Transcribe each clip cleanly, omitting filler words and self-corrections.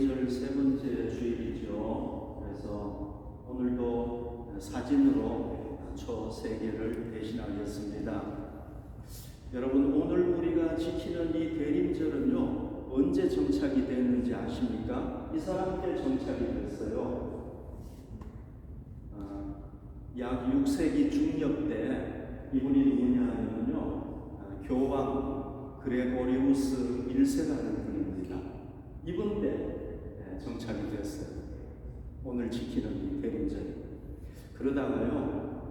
대림절 세 번째 주일이죠. 그래서 오늘도 사진으로 초 3개를 대신하겠습니다. 여러분, 오늘 우리가 지키는 이 대림절은요, 언제 정착이 됐는지 아십니까? 이 사람 때 정착이 됐어요. 약 6세기 중엽 때 이분이 누구냐 하면요, 교황 그레고리우스 1세라는 분입니다. 이분 때 정착이 됐어요. 오늘 지키는 이 대림절. 그러다가요,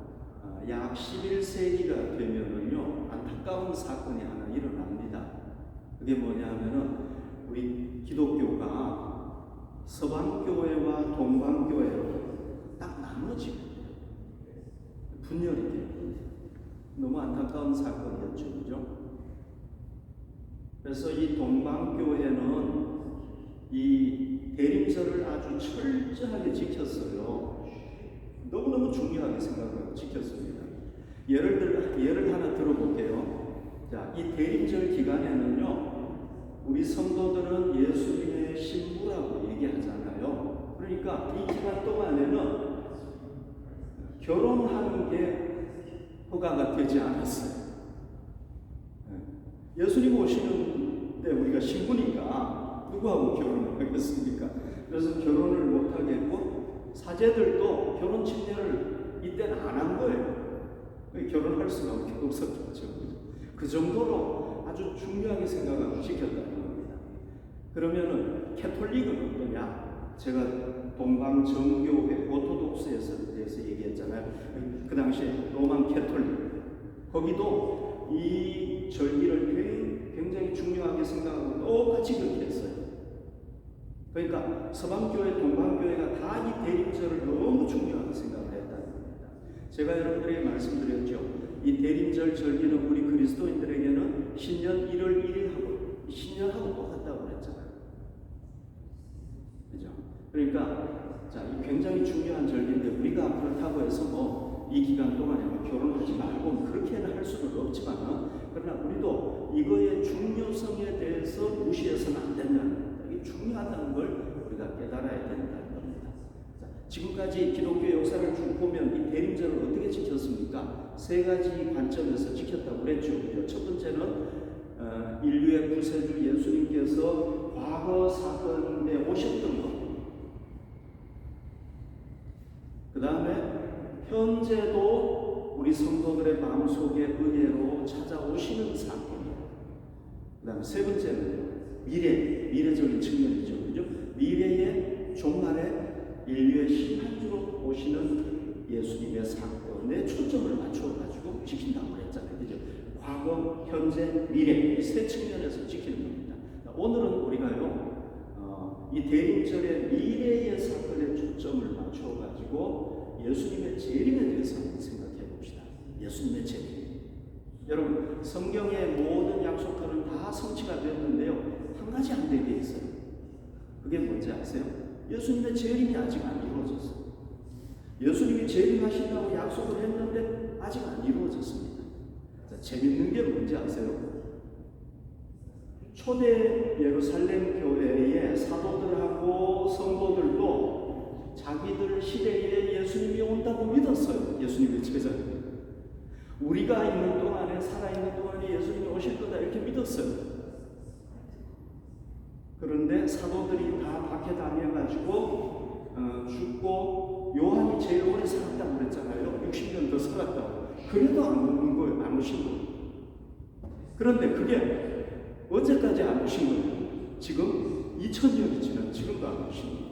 약 11세기가 되면은요, 안타까운 사건이 하나 일어납니다. 그게 뭐냐 하면은, 우리 기독교가 서방교회와 동방교회로 딱 나눠지고 분열이 돼요. 너무 안타까운 사건이었죠, 그죠? 그래서 이 동방교회는 이 대림절을 아주 철저하게 지켰어요. 너무너무 중요하게 생각하고 지켰습니다. 예를 하나 들어볼게요. 자, 이 대림절 기간에는요, 우리 성도들은 예수님의 신부라고 얘기하잖아요. 그러니까 이 기간 동안에는 결혼하는 게 허가가 되지 않았어요. 예수님 오시는 때 우리가 신부니까 누구하고 결혼을 하겠습니까? 그래서 결혼을 못 하겠고, 사제들도 결혼 침례를 이때는 안 한 거예요. 결혼할 수가 없었죠. 그 정도로 아주 중요하게 생각하고 지켰다는 겁니다. 그러면은 캐톨릭은 어떠냐? 제가 동방 정교회 오토독스에서 대해서 얘기했잖아요. 그 당시에 로만 캐톨릭, 거기도 이 절기를 굉장히 중요하게 생각하고 똑같이 그렇게 했어요. 그러니까 서방교회, 동방교회가 다 이 대림절을 너무 중요하게 생각을 했다는 겁니다. 제가 여러분들에게 말씀드렸죠. 이 대림절 절기는 우리 그리스도인들에게는 신년 1월 1일하고 신년하고 똑같다고 그랬잖아요. 그죠? 그러니까 자, 이 굉장히 중요한 절기인데, 우리가 그렇다고 해서 이 기간 동안에 결혼하지 말고 그렇게는 할 수는 없지만, 그러나 우리도 이거의 중요성에 대해서 무시해서는 안 된다는 겁니다. 이게 중요하다는 걸 우리가 깨달아야 된다는 겁니다. 자, 지금까지 기독교 역사를 쭉 보면 이 대림절을 어떻게 지켰습니까? 3가지 관점에서 지켰다고 그랬죠. 첫 번째는 인류의 구세주 예수님께서 과거 사건에 오셨던 것. 그 다음에 현재도 우리 성도들의 마음속에 은혜로 찾아오시는 사건이에요. 그 다음에 세 번째는 미래적인 측면이죠. 그죠? 미래의 종말에 인류의 심판주로 오시는 예수님의 사건에 초점을 맞춰가지고 지킨다고 그랬잖아요. 그죠? 과거, 현재, 미래, 이 세 측면에서 지키는 겁니다. 오늘은 우리가요, 이 대림절의 미래의 사건에 초점을 맞춰가지고 예수님의 재림에 대해서 한번 생각해 봅시다. 예수님의 재림. 여러분, 성경의 모든 약속들은 다 성취가 되었는데요, 한 가지 안 되게 있어요. 그게 뭔지 아세요? 예수님의 재림이 아직 안 이루어졌어요. 예수님이 재림하신다고 약속을 했는데 아직 안 이루어졌습니다. 자, 재밌는 게 뭔지 아세요? 초대 예루살렘 교회의 사도들하고 성도들도 자기들 시대에 예수님이 온다고 믿었어요. 예수님의 제자들. 우리가 있는 동안에, 살아있는 동안에 예수님이 오실 거다 이렇게 믿었어요. 그런데 사도들이 다 밖에 다녀가지고 죽고, 요한이 제일 오래 살았다고 그랬잖아요. 60년 더 살았다고. 그래도 안 오는 거예요. 안 오신 거예요. 그런데 그게 언제까지 안 오신 거예요? 지금 2000년이 지난 지금도 안 오신 거예요.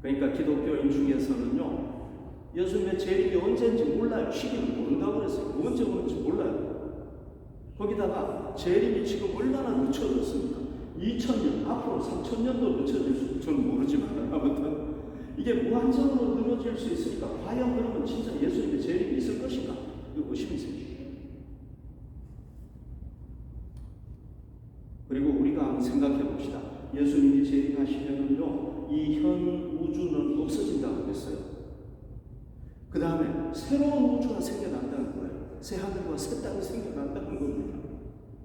그러니까 기독교인 중에서는요, 예수님의 재림이 언제인지 몰라요. 시기는 모른다고 그랬어요. 언제 오는지 몰라요. 거기다가 재림이 지금 얼마나 늦춰졌습니까? 2000년, 앞으로 3000년도 늦춰질 수, 저는 모르지만 아무튼 이게 무한정으로 늘어질 수 있으니까, 과연 그러면 진짜 예수님의 재림이 있을 것인가? 이거 의심이 생깁니다. 그리고 우리가 한번 생각해 봅시다. 예수님이 재림하시면은요, 이 현 우주는 없어진다고 했어요. 그 다음에 새로운 우주가 생겨난다는 거예요. 새 하늘과 새 땅이 생겨난다는 겁니다.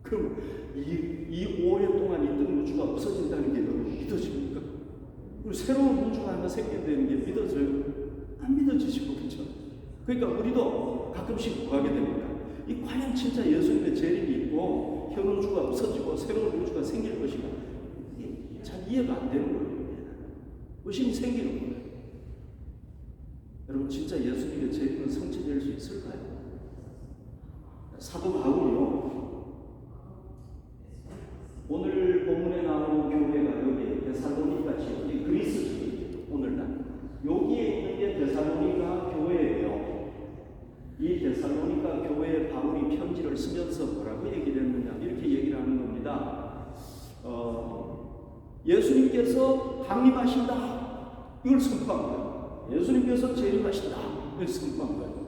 그럼 이 오랫동안 있던 우주가 없어진다는 게 여러분 믿어집니까? 그리고 새로운 우주가 하나 생긴다는 게 믿어져요? 안 믿어지시고, 그렇죠? 그러니까 우리도 가끔씩 뭐 하게 됩니까? 이 과연 진짜 예수님의 재림이 있고 현 우주가 없어지고 새로운 우주가 생길 것인가? 이게 잘 이해가 안 되는 거예요. 의심이 생기는 거예요. 여러분, 진짜 예수님의 재림은 성취될 수 있을까요? 사도 바울이요, 오늘 본문에 나오는 교회가 여기 데살로니가 지역이 그리스 지역이에요. 오늘날 여기에 있는 게 데살로니가 교회예요. 이 데살로니가 교회에 바울이 편지를 쓰면서 뭐라고 얘기를 했느냐, 이렇게 얘기를 하는 겁니다. 예수님께서 강림하신다, 이걸 선포한 거예요. 예수님께서 재림하신다, 이걸 선포한 거예요.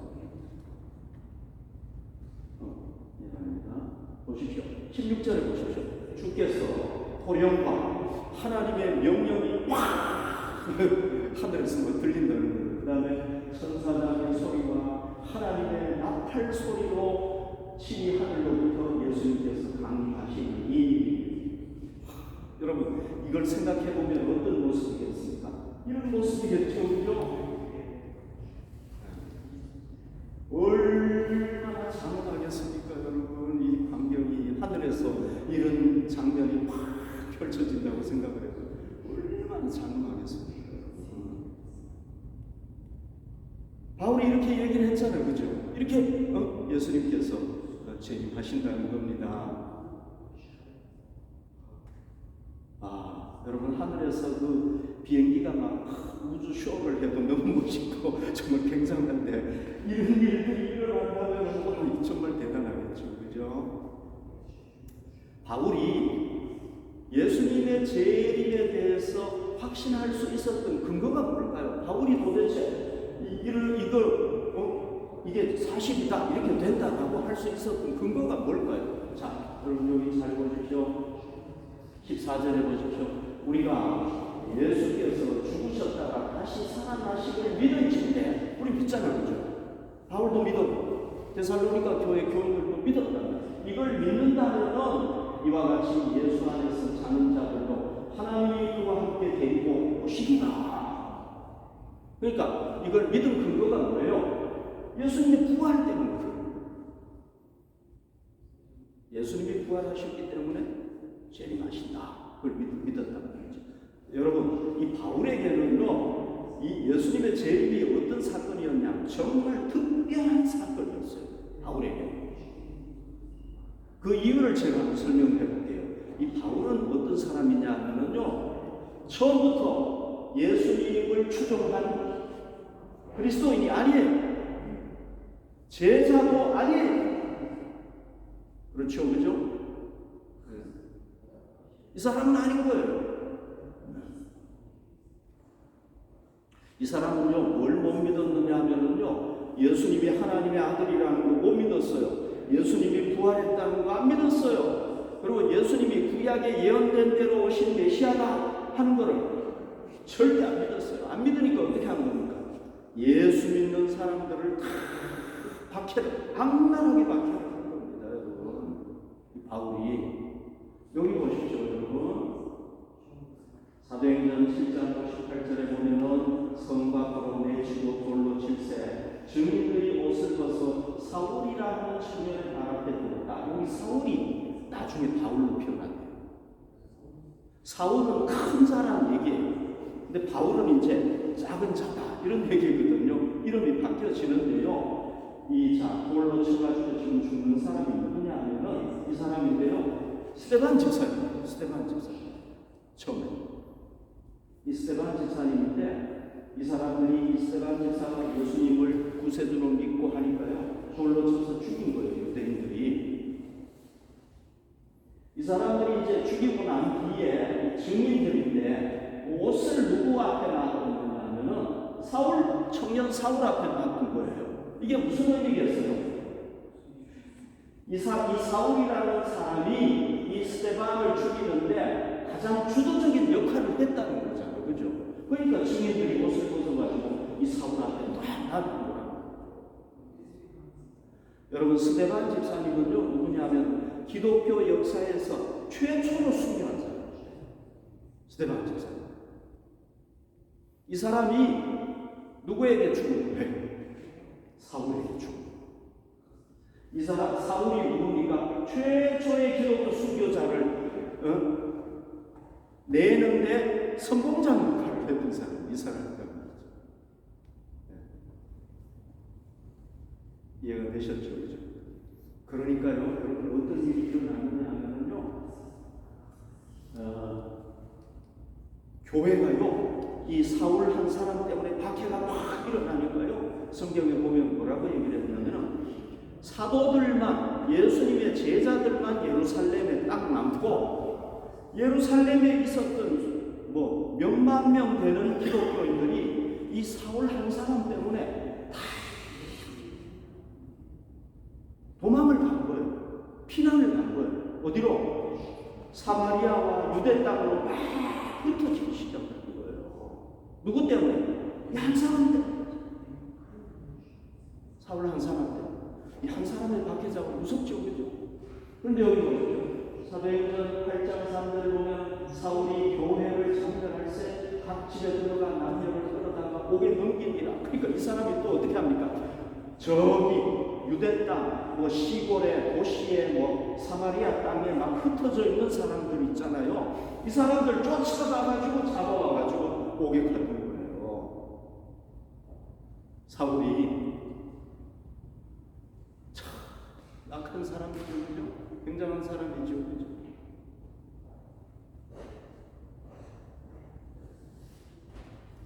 보십시오. 16절에 보십시오. 주께서 호령과 하나님의 명령이 팍 하늘에서 들린다는 거예요. 그 다음에 천사장의 소리와 하나님의 나팔 소리로 친히 하늘로부터 예수님께서 강림하시니, 여러분 이걸 생각해 보면 어떤 모습이겠습니까? 이런 모습이겠죠, 그죠? 얼마나 장엄하겠습니까, 여러분? 이 광경이 하늘에서 이런 장면이 팍 펼쳐진다고 생각을 해도 얼마나 장엄하겠습니까, 여러분? 바울이 이렇게 얘기를 했잖아요, 그죠? 이렇게 예수님께서 재림하신다는 겁니다. 여러분, 하늘에서 그 비행기가 막 우주 쇼를 해도 너무 멋있고 정말 굉장한데, 이런 일들이 일어난다면 정말 대단하겠죠, 그죠? 바울이 예수님의 재림에 대해서 확신할 수 있었던 근거가 뭘까요? 바울이 도대체 이게 사실이다, 이렇게 된다라고 할 수 있었던 근거가 뭘까요? 자, 여러분 여기 잘 보십시오. 14절에 보십시오. 우리가 예수께서 죽으셨다가 다시 살아나시기를 믿은지인데, 우리 믿잖아요, 그죠? 바울도 믿었고 데살로니가 교회 교인들도 믿었다. 이걸 믿는다면 이와 같이 예수 안에서 자는 자들도 하나님이 그와 함께 데리고 오시리라. 그러니까 이걸 믿은 근거가 뭐예요? 예수님이 부활 때문이에요. 예수님이 부활하셨기 때문에 재림하신다, 그걸 믿었다는 거죠. 여러분, 이 바울에게는요, 이 예수님의 재림이 어떤 사건이었냐, 정말 특별한 사건이었어요, 바울에게. 그 이유를 제가 한번 설명해 볼게요. 이 바울은 어떤 사람이냐 하면요, 처음부터 예수님을 추종한 그리스도인이 아니에요. 제자도 아니에요. 그렇죠, 그죠? 이 사람은 아닌 거예요. 이 사람은요, 뭘 못 믿었느냐 하면요, 예수님이 하나님의 아들이라는 거 못 믿었어요. 예수님이 부활했다는 거 안 믿었어요. 그리고 예수님이 구약에 예언된 대로 오신 메시아다 하는 거를 절대 안 믿었어요. 안 믿으니까 어떻게 하는 겁니까? 예수 믿는 사람들을 다 악랄하게 박해하는 겁니다, 여러분. 바울이 여기 보십시오, 여러분. 사도행전 7장 58절에 보면은 성 밖으로 내치고 돌로 칠세 증인들이 옷을 벗어 사울이라는 청년의 발 앞에 두었다. 여기 사울이 나중에 바울로 표현한대요. 사울은 큰 자라는 얘기예요. 근데 바울은 이제 작은 자다, 이런 얘기거든요. 이름이 바뀌어지는데요. 돌로 쳐가지고 지금 죽는 사람이 누구냐 하면은 이 사람인데요, 스데반 집사님이에요. 스데반 집사님. 처음에 이 스데반 집사님인데, 이 사람들이 이 스데반 집사가 예수님을 구세주로 믿고 하니까요, 돌로 쳐서 죽인 거예요, 유대인들이. 이 사람들이 이제 죽이고 난 뒤에 증인들인데 옷을 누구 앞에 놔뒀느냐 하면은 청년 사울 앞에 놔둔 거예요. 이게 무슨 의미겠어요? 이 사울이라는 사람이 이 스데반을 죽이는데 가장 주도적인 역할을 했다는 거잖아요, 그죠? 그러니까 증인들이 옷을 벗어가지고 이 사울 앞에 딱 놔둔 거예요. 여러분, 스데반 집사님은요, 누구냐면 기독교 역사에서 최초로 순교한 사람, 스데반 제사. 이 사람이 누구에게 죽은 거예요? 사울에게 죽은 거예요. 이 사람 사울이 누굽니까? 최초의 기독교 순교자를 내는데 선봉장 역할을 했던 사람이 이 사람이라고 하죠. 이해가 되셨죠? 그죠? 그러니까요, 여러분 어떤 일이 일어나느냐 하면요, 교회가요, 이 사울 한 사람 때문에 박해가 막 일어나니까요, 성경에 보면 뭐라고 얘기를 했냐면은, 사도들만, 예수님의 제자들만 예루살렘에 딱 남고, 예루살렘에 있었던 뭐 몇만 명 되는 기독교인들이 이 사울 한 사람 때문에 다 도망을 간 거예요. 피난을 간 거예요. 어디로? 사마리아와 유대 땅으로 막 흩어지기 시작한 거예요. 누구 때문에? 이 한 사람 때문에. 사울 한 사람 때문에. 이 한 사람의 박해자가 무섭죠, 그죠? 그런데 여기 보시죠. 사도행전 8장 3절을 보면 사울이 교회를 참여할 때 각 집에 들어가 남녀를 끌어다가 옥에 넘깁니다. 그러니까 이 사람이 또 어떻게 합니까? 저기 유대 땅, 뭐 시골에, 도시에, 뭐 사마리아 땅에 막 흩어져 있는 사람들 있잖아요. 이 사람들 쫓아가가지고 잡아와가지고 옥에 가는 거예요. 사울이 참 악한 사람이거든요. 굉장한 사람이죠. 그죠?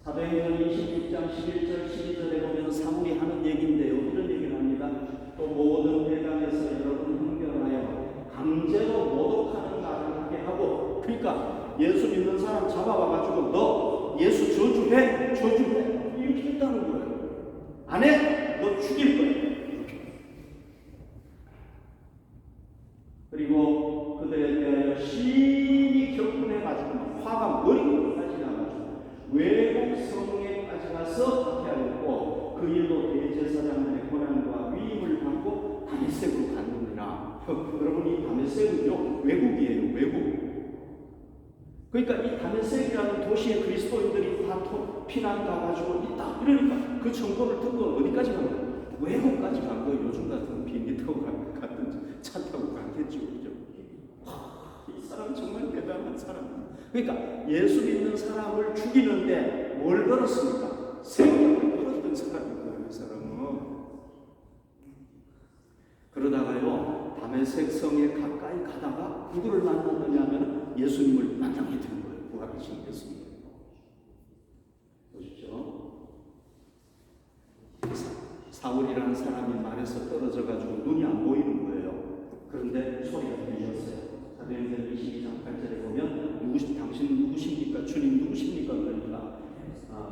사도행전 26장 11절 12절에 보면 사울이 하는 얘기인데요. 이런 얘기를 합니다. 또 모든 회당에서 여러분 흥결하여 강제로 모독하는 말을 하게 하고, 그러니까 예수 믿는 사람 잡아와가지고 너 예수 저주해? 저주해? 이렇게 했다는 거예요. 안 해? 너 죽일 거야. 그리고 그들에 대하여 심히 격분해가지고 화가 머리끝까지 나가지고 외국 성에까지 가서 박해하였고, 그 일로 대제사장들의 권한과 위임을 받고 다메섹으로 갔느니라. 여러분, 이 다메섹은요 외국이에요. 외국. 그러니까 이 다메섹이라는 도시에 그리스도인들이 다 피난 가가지고 있다. 이러니까 그 정보를 듣고 어디까지 간 거예요? 외국까지 간 거예요. 요즘 같은 비행기 타고 갔든지 차 타고 갔겠죠. 그죠? 이 사람 정말 대단한 사람. 그러니까 예수 믿는 사람을 죽이는데 뭘 걸었습니까? 생명을 걸었던 사람인 거예요. 이 사람은. 그러다가요 다메섹 성에 가까이 가다가 누구를 만났느냐 하면 예수님을 만나게 된 거예요. 부활하신 예수님. 보시죠. 사울이라는 사람이 말에서 떨어져가지고 눈이 안 보이는 거예요. 그런데 소리가 들렸어요. 사도행전 22장 8절에 보면 당신 누구십니까? 주님 누구십니까? 그러니까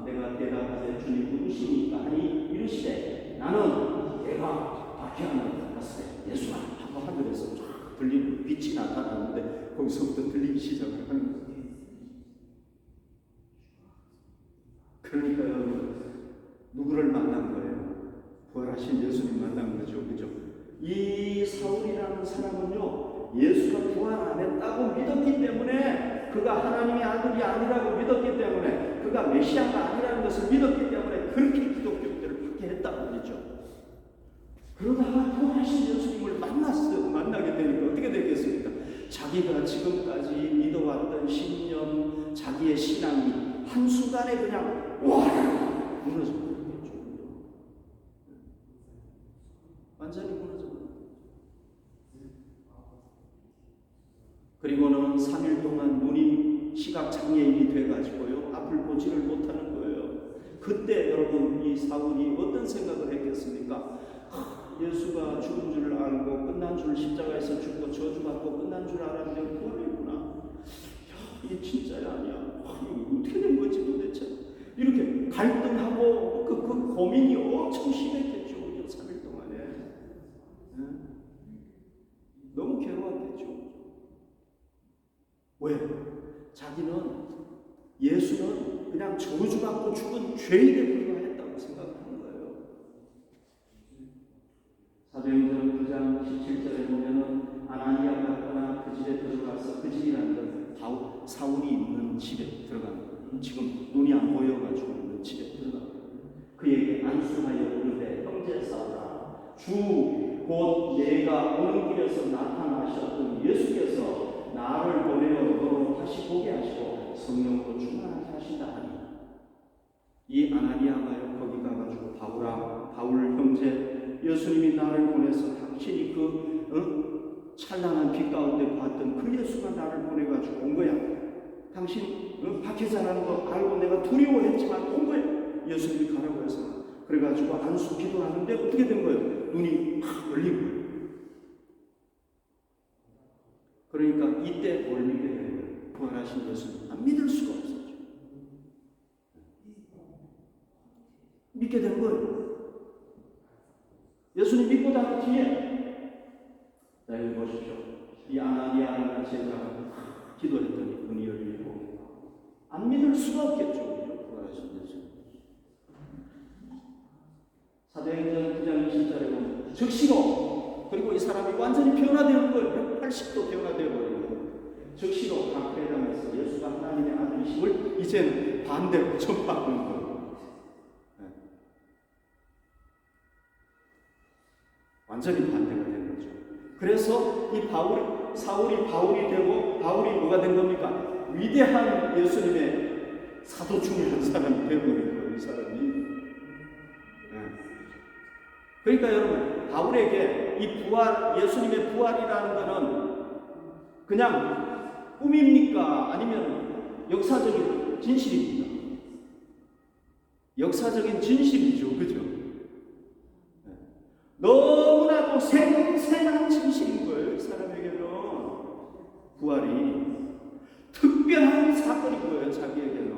내가 대답하되 주님 누구십니까? 하니 이르시되 나는 내가 박해하는 예수가 하고 하늘에서 쫙 들리는 빛이 나타나는데 거기서부터 들리기 시작을 하는 거예요. 그러니까 여러분 누구를 만난 거예요? 부활하신 예수님 만난 거죠. 그죠? 이 사울이라는 사람은요 예수가 부활 안 했다고 믿었기 때문에, 그가 하나님의 아들이 아니라고 믿었기 때문에, 그가 메시아가 아니라는 것을 믿었기 때문에 그렇게 기독교들을 박해했다고 그러죠. 그러다가 부활하신 예수님을 만나게 되니까 어떻게 되겠습니까? 자기가 지금까지 믿어왔던 신념, 자기의 신앙이 한순간에 그냥 와 무너져 버리겠죠. 완전히 무너져 버려요. 그리고는 3일 동안 눈이 시각장애인이 돼가지고요 앞을 보지를 못하는 거예요. 그때 여러분 이 사울이 어떤 생각을 했겠습니까? 예수가 죽은 줄 알고 끝난 줄, 십자가에서 죽고 저주받고 끝난 줄 알았는데 부활이구나. 이게 진짜야 아니야? 이거 어떻게 된 거지 도대체? 이렇게 갈등하고 그 고민이 엄청 심했겠죠. 3일 동안에. 네? 너무 괴로웠겠죠. 왜? 자기는 예수는 그냥 저주받고 죽은 죄인에 불과했다고 생각하는 거예요. 사도행전 9장 17절에 보면은 아나니아가 사울이 있는 집에 들어간, 지금 눈이 안 보여가지고 있는 집에 들어간 그에게 안수하여 이르되 형제 사울아 주 곧 내가 오는 길에서 나타나셨던 예수께서 나를 보내어 너로 다시 보게 하시고 성령으로 충만하게 하신다 하니 이 아나니아가 거기 가가지고 바울 형제 예수님이 나를 보내서 당신이 그 찬란한 빛 가운데 봤던 그 예수가 나를 보내가지고 온 거야. 당신 박해자라는 거 알고 내가 두려워했지만 온 거야. 예수님이 가라고 해서. 그래가지고 안수 기도하는데 어떻게 된 거예요? 눈이 확 열린 거예요. 그러니까 이때 뭘 믿게 되는 거예요? 부활하신 예수님. 안 믿을 수가 없었죠. 믿게 된 거예요. 예수님 믿고 난 뒤에, 자, 여기 보십시오. 이 아나니아라는 제자가 기도했더니 눈이 열리고, 안 믿을 수가 없겠죠. 부활하신 예수님. 사도행전 9장 20절에 보면, 즉시로, 그리고 이 사람이 완전히 변화되는 거예요. 180도 변화되어 버리는 거예요. 즉시로 강패당에서 예수가 하나님의 아들이심을 이제는 반대로 전파하는 거예요. 완전히 반대가 된 거죠. 그래서 이 사울이 바울이 되고 바울이 뭐가 된 겁니까? 위대한 예수님의 사도 중에 한 사람이 되어버린 거예요. 이 사람이. 그러니까 여러분 바울에게 이 부활, 예수님의 부활이라는 것은 그냥 꿈입니까? 아니면 역사적인 진실입니까? 역사적인 진실이죠. 그죠? 너무나도 생생한 진실인 거예요. 이 사람에게는 부활이 특별한 사건인 거예요. 자기에게는.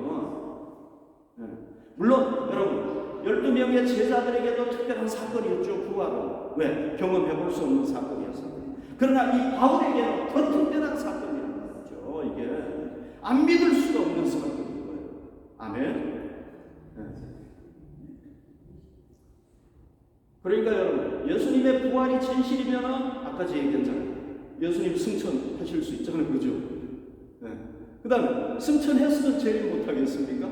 물론 여러분 12명의 제자들에게도 특별한 사건이었죠. 부활은. 왜? 경험해 볼 수 없는 사건이었어요. 그러나 이 바울에게는 더 특별한 사건이라는 거죠. 이게 안 믿을 수가 없는 사건인 거예요. 아멘. 그러니까 여러분 예수님의 부활이 진실이면은 아까 제가 얘기했잖아요. 예수님 승천하실 수 있잖아요. 그죠? 그 다음에 승천했으면 제일 못하겠습니까?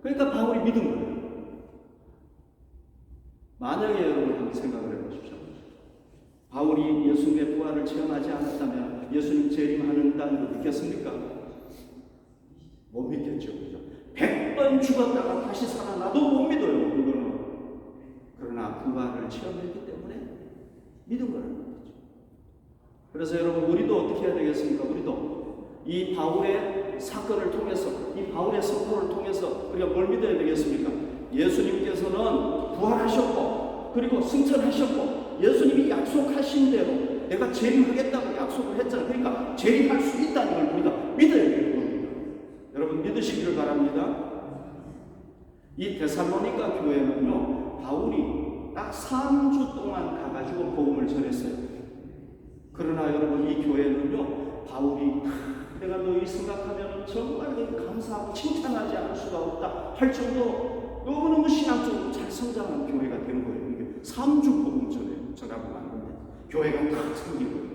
그러니까 바울이 믿은 거예요. 만약에 여러분 한번 생각을 해보십시오. 바울이 예수님의 부활을 체험하지 않았다면 예수님 재림하는다는 거 믿겠습니까? 못 믿겠죠. 그죠? 100번 죽었다가 다시 살아나도 못 믿어요. 그거는. 그러나 부활을 체험했기 때문에 믿은 거라는 거죠. 그래서 여러분 우리도 어떻게 해야 되겠습니까? 우리도 이 바울의 사건을 통해서, 이 바울의 선포를 통해서 우리가 뭘 믿어야 되겠습니까? 예수님께서는 부활하셨고 그리고 승천하셨고 예수님이 약속하신 대로 내가 재림하겠다고 약속을 했잖아요. 그러니까 재림할 수 있다는 걸 우리가 믿어야 되는 겁니다. 여러분 믿으시기를 바랍니다. 이 데살로니가 교회는요, 바울이 딱 3주 동안 가가지고 복음을 전했어요. 그러나 여러분 이 교회는요, 바울이 내가 너희 생각하면 정말 감사하고 칭찬하지 않을 수가 없다 할 정도로 너무너무 신앙적으로 잘 성장한 교회가 된 거예요. 이게 3주 복음 전하고 왔는데 교회가 딱 생긴 거예요.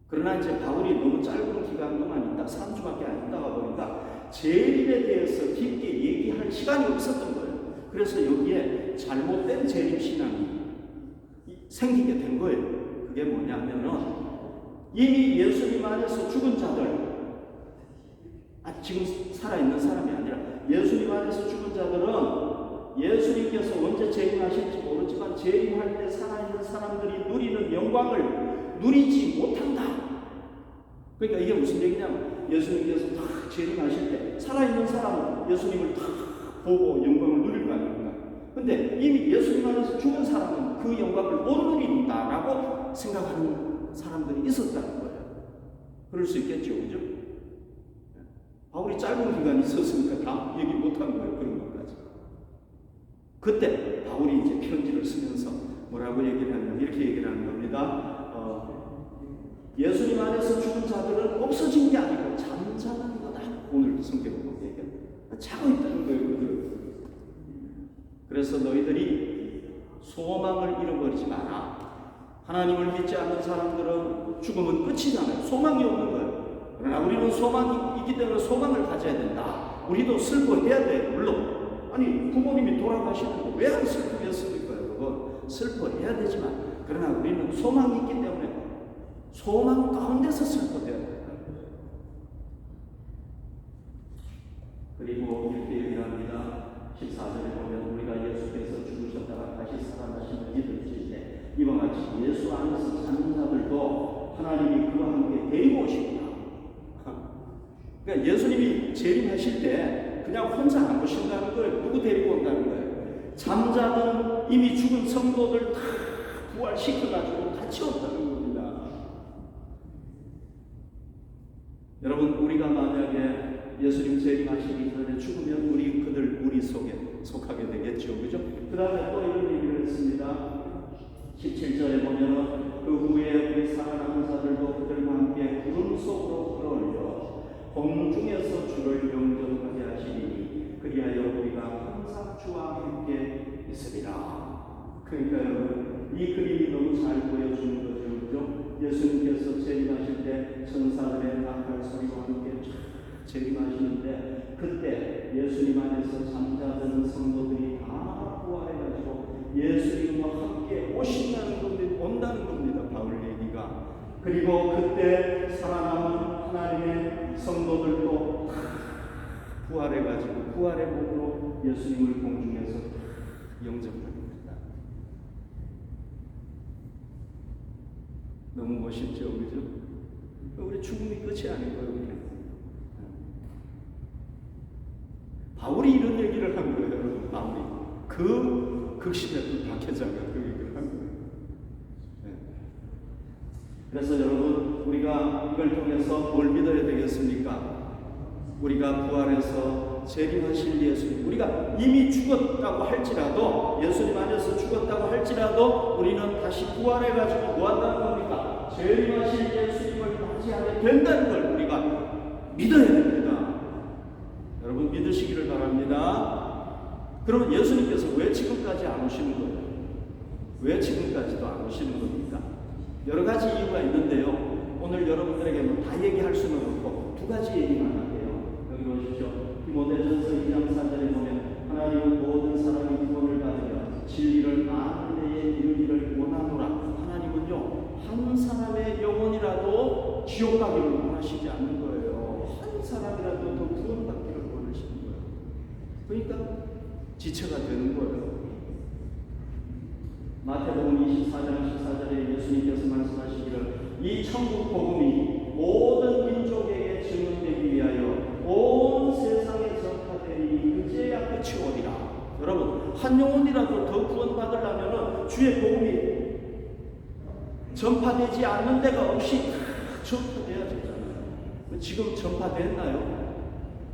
그러나 이제 바울이 너무 짧은 기간 동안 딱 3주밖에 안 있다가 보니까 재림에 대해서 깊게 얘기할 시간이 없었던 거예요. 그래서 여기에 잘못된 재림 신앙이 생기게 된 거예요. 그게 뭐냐면은 이미 예수님 안에서 죽은 자들, 지금 살아있는 사람이 아니라 예수님 안에서 죽은 자들은 예수님께서 언제 재림하실지 모르지만 재림할 때 살아있는 사람들이 누리는 영광을 누리지 못한다. 그러니까 이게 무슨 얘기냐면 예수님께서 딱 재림하실 때 살아있는 사람은 예수님을 다 보고 영광을 누릴 거 아닙니까? 근데 이미 예수님 안에서 죽은 사람은 그 영광을 못 누린다라고 생각하는 사람들이 있었다는 거예요. 그럴 수 있겠죠, 그죠? 바울이 짧은 기간 있었으니까 다 얘기 못한 거예요, 그런 것까지. 그때 바울이 이제 편지를 쓰면서 뭐라고 얘기를 하냐면 이렇게 얘기를 하는 겁니다. 예수님 안에서 죽은 자들은 없어진 게 아니고 잠자는 거다. 오늘 성경을 보게 자고 있다는 거예요. 그래서 너희들이 소망을 잃어버리지 마라. 하나님을 믿지 않는 사람들은 죽으면 끝이잖아요. 소망이 없는 거예요. 그러나 우리는 소망이 있기 때문에 소망을 가져야 된다. 우리도 슬퍼해야 돼. 물론 아니 부모님이 돌아가시는데 왜 안 슬프겠습니까? 여러분 슬퍼해야 되지만 그러나 우리는 소망이 있기 때문에 소망 가운데서 슬퍼해야 된다. 그리고 이렇게 얘기를 합니다. 14절에 보면 우리가 예수께서 죽으셨다가 다시 살아나심을 믿을 때 이와 같이 예수 안에서 사는 자들도 하나님이 그와 함께 데리고 오십니다. 그러니까 예수님이 재림하실 때 그냥 혼자 안 오신다는 거예요. 누구 데리고 온다는 거예요? 잠자는 이미 죽은 성도들 다 부활시켜가지고 같이 온다는 겁니다. 여러분 우리가 만약에 예수님 재림하시기 전에 죽으면 우리 속에 속하게 되겠죠. 그죠? 그 다음에 또 이런 얘기를 했습니다. 17절에 보면은 그 후에 우리 살아남은 자들도 그들과 함께 구름 속으로 끌어올려 공중에서 주를 영접하게 하시니 그리하여 우리가 항상 주와 함께 있으리라. 그러니까 여러분 이 그림이 너무 잘 보여주는 거죠. 그죠? 예수님께서 재림하실 때 천사들의 나팔 소리와 함께 재림하시는데 그때 예수님 안에서 잠자던 성도들이 다 부활해가지고 예수님과 함께 오신다는 겁니다. 온다는 겁니다. 바울 얘기가. 그리고 그때 살아남은 하나님의 성도들도 부활해가지고 부활의 몸으로 예수님을 공중에서 영접합니다. 너무 멋있죠, 그죠? 우리 죽음이 끝이 아닌 거예요. 우리. 바울이 이런 얘기를 한 거예요, 여러분. 바울이 그 극심했던 박해자가 그 얘기를 한 거예요. 네. 그래서 여러분 우리가 이걸 통해서 뭘 믿어야 되겠습니까? 우리가 부활해서 재림하실 예수님, 우리가 이미 죽었다고 할지라도 예수님 안에서 죽었다고 할지라도 우리는 다시 부활해가지고 뭐 한다는 겁니까? 재림하실 예수님을 맞이하게 된다는 걸 우리가 믿어야 됩니다. 여러분 믿으시기를 바랍니다. 그러면 예수님께서 왜 지금까지 안 오시는 거예요? 왜 지금까지도 안 오시는 겁니까? 여러 가지 이유가 있는데요. 오늘 여러분들에게 뭐 다 얘기할 수는 없고 두 가지 얘기만 할게요. 여기 보십시오. 디모데전서 2장 4절에 보면 하나님은 모든 사람이 구원을 받으며 진리를 아는 데에 이르기를 원하노라. 하나님은요 한 사람의 영혼이라도 지옥 가기를 원하시지 않는 거예요. 한 사람이라도 더 구원받기를 원하시는 거예요. 그러니까 지체가 되는 거예요. 마태복음 24장 14절에 예수님께서 말씀하시기를 이 천국 복음이 모든 민족에게 증언되기 위하여 온 세상에 전파되니 그제야 끝이 오리라. 여러분 한 영혼이라도 더 구원받으려면 주의 복음이 전파되지 않는 데가 없이 다 전파돼야 되잖아요. 지금 전파됐나요?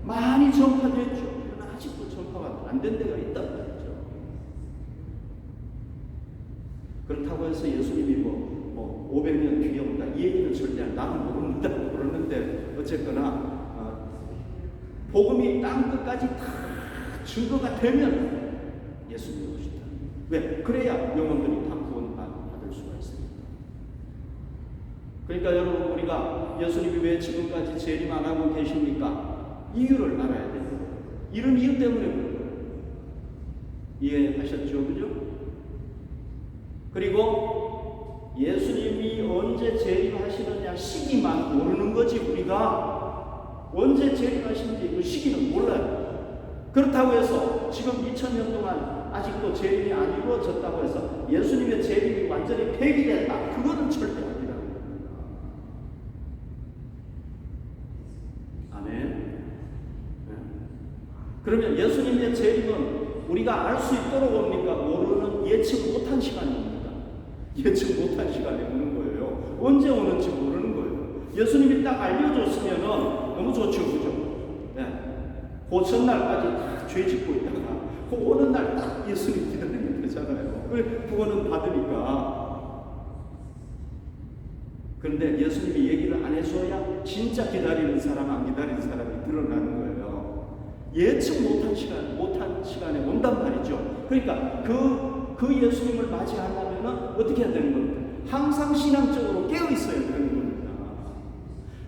많이 전파됐죠. 그러나 아직도 전파가 안 된 데가 있단 말이죠. 그렇다고 해서 예수님이 뭐 500년 뒤에 온다 이 얘기는 절대 나는 모른다고 그러는데 어쨌거나 복음이 땅 끝까지 다 증거가 되면 예수님이 오신다. 왜? 그래야 영혼들이 다 구원받을 수가 있습니다. 그러니까 여러분 우리가 예수님이 왜 지금까지 재림 안 하고 계십니까? 이유를 알아야 돼요. 이런 이유 때문에 그런 거예요. 이해하셨죠? 그죠? 그리고 예수님이 언제 재림하시느냐 시기만 모르는 거지. 우리가 언제 재림하시는지 그 시기는 몰라요. 그렇다고 해서 지금 2000년 동안 아직도 재림이 안 이루어졌다고 해서 예수님의 재림이 완전히 폐기됐다, 그거는 절대 아니라는 겁니다. 아멘. 네. 그러면 예수님의 재림은 우리가 알 수 있도록 옵니까? 모르는, 예측 못한 시간입니다. 예측 못한 시간에 오는 거예요. 언제 오는지 모르는 거예요. 예수님이 딱 알려줬으면 너무 좋죠, 그죠? 네. 그 전날까지 다 죄 짓고 있다가 그 오는 날 딱 예수님 기다리면 되잖아요. 왜? 구원은 받으니까. 그런데 예수님이 얘기를 안 해줘야 진짜 기다리는 사람, 안 기다리는 사람이 드러나는 거예요. 예측 못한 시간에 온단 말이죠. 그러니까 그 예수님을 맞이하려면 어떻게 해야 되는 겁니까? 항상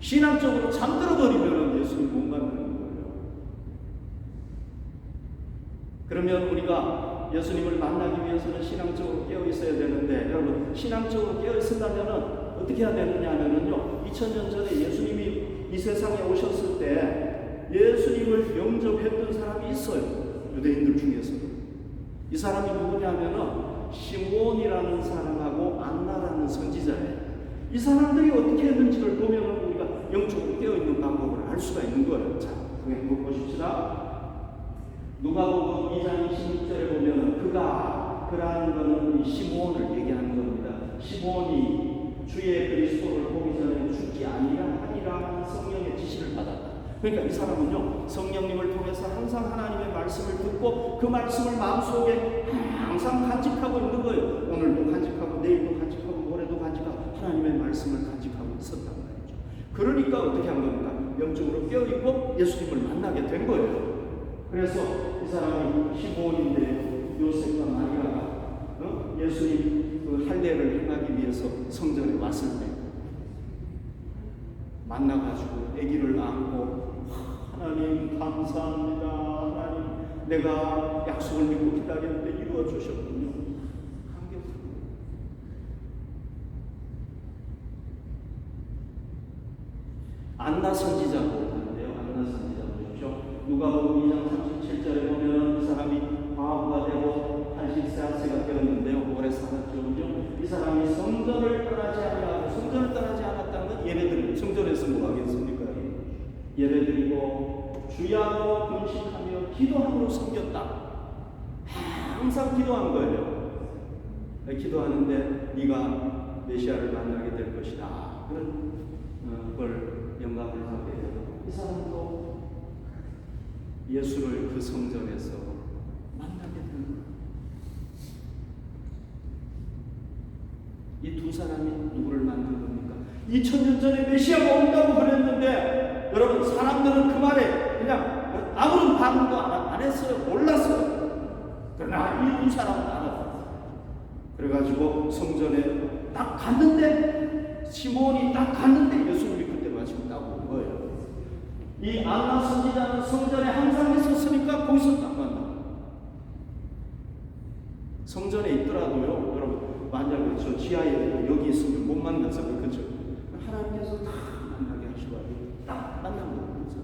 신앙적으로 잠들어 버리면 예수님 못 만나는 거예요. 그러면 우리가 예수님을 만나기 위해서는 신앙적으로 깨어 있어야 되는데, 여러분 신앙적으로 깨어 있으려면 어떻게 해야 되느냐 하면요, 2000년 전에 예수님이 이 세상에 오셨을 때 예수님을 영접했던 사람이 있어요. 유대인들 중에서. 이 사람이 누구냐면은 시몬이라는 사람하고 안나라는 선지자예요. 이 사람들이 어떻게 했는지를 보면 우리가 영적으로 깨어있는 방법을 알 수가 있는 거예요. 자, 한번 보십시다. 누가복음 2장 26절에 보면 그라는 것은 이 시몬을 얘기하는 겁니다. 시몬이 주의 그리스도를 보기 전에 죽지 아니하리라 하는 성령의 지시를 받았다. 그러니까 이 사람은요, 성령님을 통해서 항상 하나님의 말씀을 듣고 그 말씀을 마음속에 항상 간직하고 있는 거예요. 오늘도 간직하고 내일도 간직하고 모레도 간직하고 하나님의 말씀을 간직하고 있었단 말이죠. 그러니까 어떻게 한 겁니까? 영적으로 깨어있고 예수님을 만나게 된 거예요. 그래서 이 사람이 시몬인데 요셉과 마리아가 예수님 그 할례를 행하기 위해서 성전에 왔을 때 만나가지고 아기를 안고, 하나님 감사합니다. 하나님 내가 약속을 믿고 기다렸는데 이루어 주셨군요. 감격합니다. 안나 선지자도 하는데요. 안나 선지자 보십시오. 누가복음 2장 37절에 보면 이 사람이 과부가 되고 80세가 되었는데요. 오래 살았죠. 이 사람이 성전을 떠나지 아니하고, 성전을 떠나지 않았다는 건 예배드리고, 성전에서 뭐 하겠습니까? 예배드리고 주야로 금식하며 기도함으로 섬겼다. 항상 기도한 거예요. 기도하는데 네가 메시아를 만나게 될 것이다. 그런 걸 영감을 받게 되고, 이 사람도 예수를 그 성전에서 만나게 되는 거예요. 이 두 사람이 누구를 만든 겁니까? 2000년 전에 메시아가 온다고 그랬는데, 여러분 사람들은 그 말에 그냥 아무런 반응도 안 했어요. 몰랐어요. 그러나 이 두 사람은 알았어요. 그래가지고 성전에 딱 갔는데, 시몬이 딱 갔는데 예수님이 그때 마침 딱 온 거예요. 이 안나 선지자는 성전에 항상 있었으니까 거기서 딱 만나. 성전에 있더라도요, 여러분 만약에 저 지하에 여기 있으면 못 만나서 그렇죠. 하나님께서 다 만나게 하시고 딱 만나는 거죠.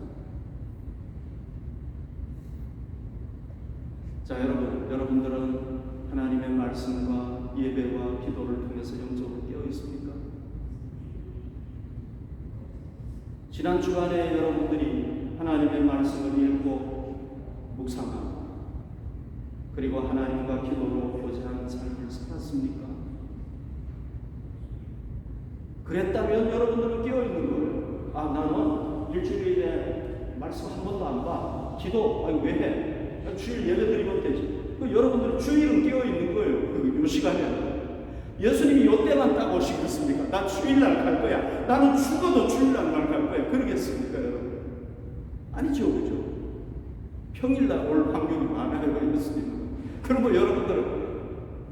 자, 여러분들은 하나님의 말씀과 예배와 기도를 통해서 영적으로 깨어 있습니까? 지난 주간에 여러분들이 하나님의 말씀을 읽고 묵상하고, 그리고 하나님과 기도로 교제하는 삶을 살았습니까? 그랬다면 여러분들은 깨어있는 거예요. 아, 나는 일주일에 말씀 한 번도 안 봐. 기도, 아니 왜 해? 주일 예배 드리면 되지. 여러분들은 주일은 깨어있는 거예요. 요 시간에. 예수님이 요 때만 딱 오시겠습니까? 나 주일날 갈 거야. 나는 죽어도 주일날 갈 거야. 그러겠습니까, 여러분? 아니죠, 그죠? 평일날 올 확률이 많아요, 예수님은. 그리고 여러분들은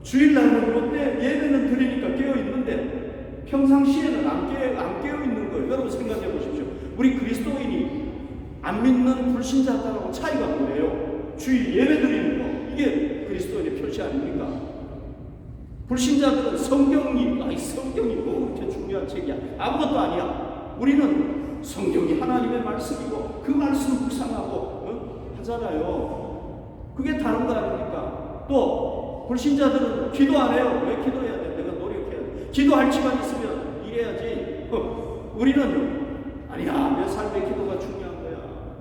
주일날은 요때 예배는 드리니까 깨어있는데 평상시에는 안 깨어있는 거예요. 여러분 생각해 보십시오. 우리 그리스도인이 안 믿는 불신자들하고 차이가 뭐예요? 주일 예배 드리는 거, 이게 그리스도인의 표시 아닙니까? 불신자들은 성경이 뭐 그렇게 중요한 책이야. 아무것도 아니야. 우리는 성경이 하나님의 말씀이고 그 말씀 묵상하고 하잖아요. 그게 다른 거 아닙니까? 또 불신자들은 기도 안 해요. 왜 기도해야 돼? 내가 노력해야 돼. 기도할 시간 있으면 일해야지. 우리는 아니야. 내 삶의 기도가 중요한 거야.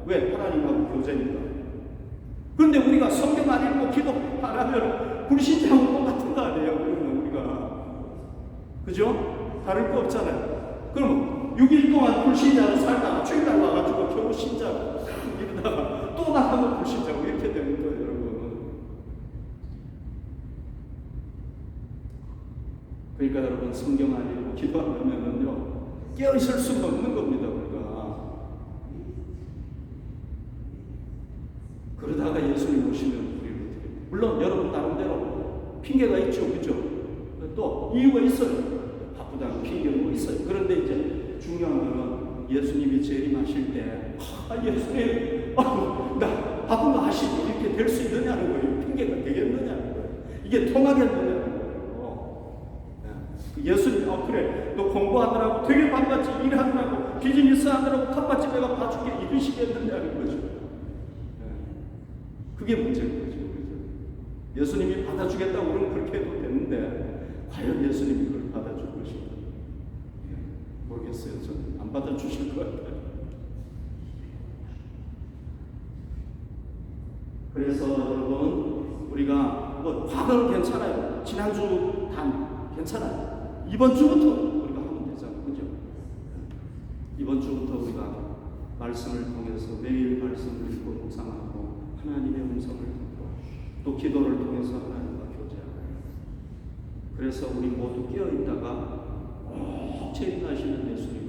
왜? 하나님하고 교제니까. 그런데 우리가 성경 안 읽고 기도 안 하면 불신자하고 똑같은 거 아니에요? 그러면 우리가. 그죠? 다를 거 없잖아요. 그럼 6일 동안 불신자로 살다가 주일날 와가지고 겨우 신자로 이러다가 또 나가면 불신자고 이렇게 되는 거예요, 여러분. 그러니까 여러분 성경 안 읽고 기도 안 하면은요, 깨어있을 수가 없는 겁니다, 우리가. 그러다가 예수님 오시면 우리 어떻게? 물론 여러분 나름대로 핑계가 있죠, 그죠? 또 이유가 있어요. 바쁘다는 핑계가 있어요. 그런데 이제 중요한 거는 예수님이 재림하실 때 예수님 나 바쁜 거 아시죠? 이렇게 될 수 있느냐는 거예요. 핑계가 되겠느냐는 거예요. 이게 통하겠느냐는 거예요. 예수님 그래 너 공부하느라고 되게 바빴지, 일하느라고 비즈니스 하느라고 텃밭집 내가 봐줄게 이러시겠느냐는 거죠. 그게 문제인 거죠. 예수님이 받아주겠다고 그러면 그렇게 해도 되는데 과연 예수님이 그걸 받아줄 것인가? 모르겠어요. 저는 안 받아주실 것 같아요. 그래서 여러분 우리가 과거는 괜찮아요. 지난주 단 괜찮아요. 이번 주부터 우리가 하면 되잖아요. 그죠? 이번 주부터 우리가 말씀을 통해서 매일 말씀을 읽고 묵상하고 하나님의 음성을 듣고 또 기도를 통해서 하나님과 교제하고, 그래서 우리 모두 깨어있다가 꼭 재림하시는 예수님